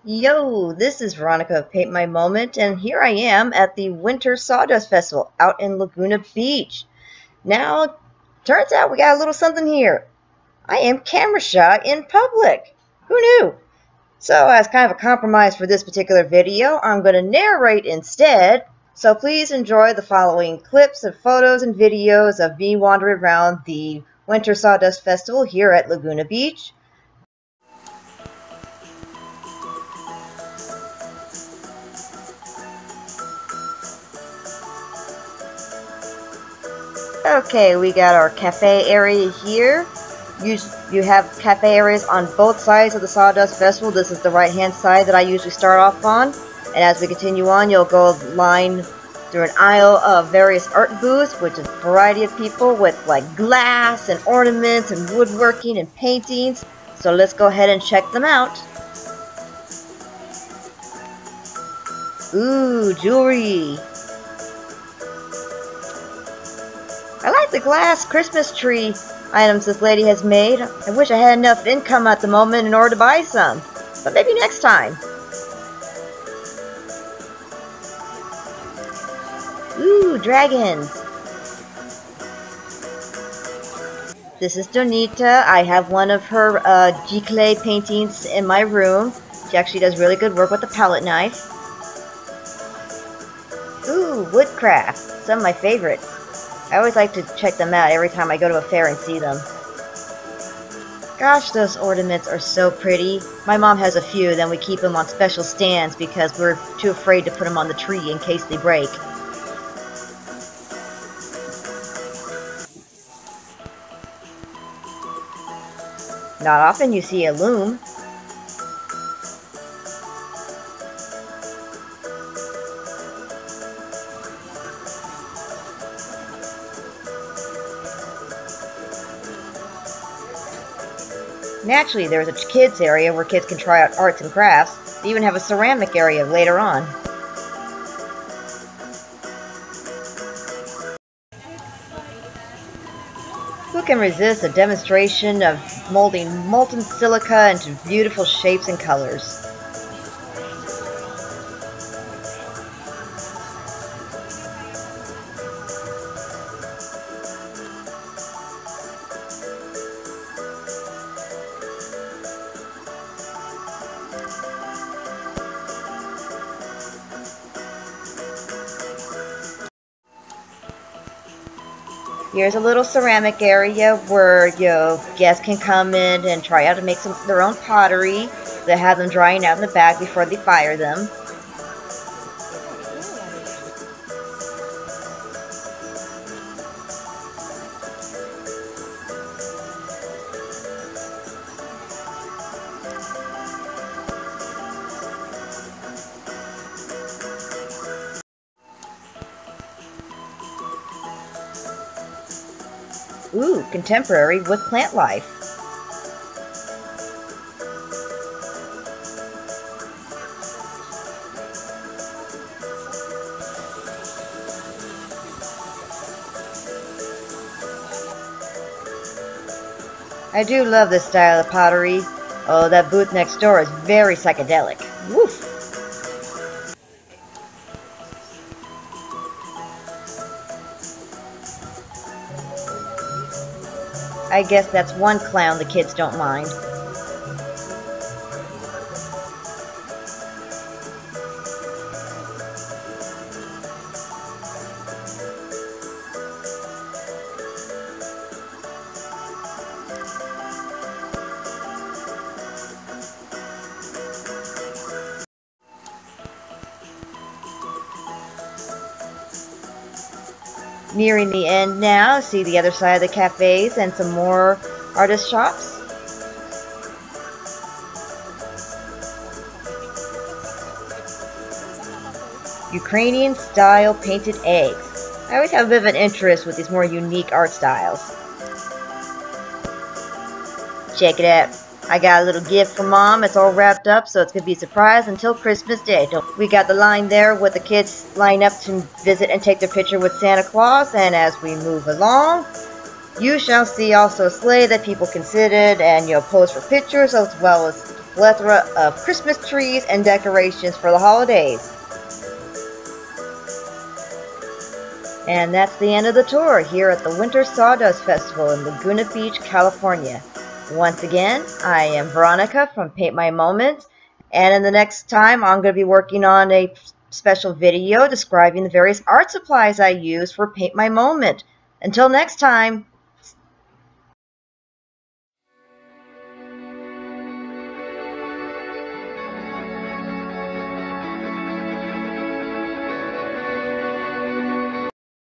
Yo, this is Veronica of Paint My Moment, and here I am at the Winter Sawdust Festival out in Laguna Beach. Now, turns out we got a little something here. I am camera shy in public. Who knew? So, as kind of a compromise for this particular video, I'm going to narrate instead. So please enjoy the following clips of photos and videos of me wandering around the Winter Sawdust Festival here at Laguna Beach. Okay, we got our cafe area here. You have cafe areas on both sides of the Sawdust Festival. This is the right hand side that I usually start off on. And as we continue on, you'll go line through an aisle of various art booths, which is a variety of people with like glass and ornaments and woodworking and paintings. So let's go ahead and check them out. Ooh, jewelry. I like the glass Christmas tree items this lady has made. I wish I had enough income at the moment in order to buy some, but maybe next time. Ooh, dragons. This is Donita. I have one of her clay paintings in my room. She actually does really good work with the palette knife. Ooh, woodcraft. Some of my favorites. I always like to check them out every time I go to a fair and see them. Gosh, those ornaments are so pretty. My mom has a few, then we keep them on special stands because we're too afraid to put them on the tree in case they break. Not often you see a loom. Naturally, there's a kids area where kids can try out arts and crafts. They even have a ceramic area later on. Who can resist a demonstration of molding molten silica into beautiful shapes and colors? Here's a little ceramic area where your guests can come in and try out to make their own pottery. They have them drying out in the back before they fire them. Ooh, contemporary with plant life. I do love this style of pottery. Oh, that booth next door is very psychedelic. Woof! I guess that's one clown the kids don't mind. Nearing the end now, see the other side of the cafes and some more artist shops. Ukrainian style painted eggs. I always have a bit of an interest with these more unique art styles. Check it out. I got a little gift from Mom. It's all wrapped up, so it's going to be a surprise until Christmas Day. We got the line there with the kids line up to visit and take their picture with Santa Claus. And as we move along, you shall see also a sleigh that people can sit in and pose for pictures, as well as plethora of Christmas trees and decorations for the holidays. And that's the end of the tour here at the Winter Sawdust Festival in Laguna Beach, California. Once again, I am Veronica from Paint My Moment, and in the next time I'm going to be working on a special video describing the various art supplies I use for Paint My Moment. Until next time!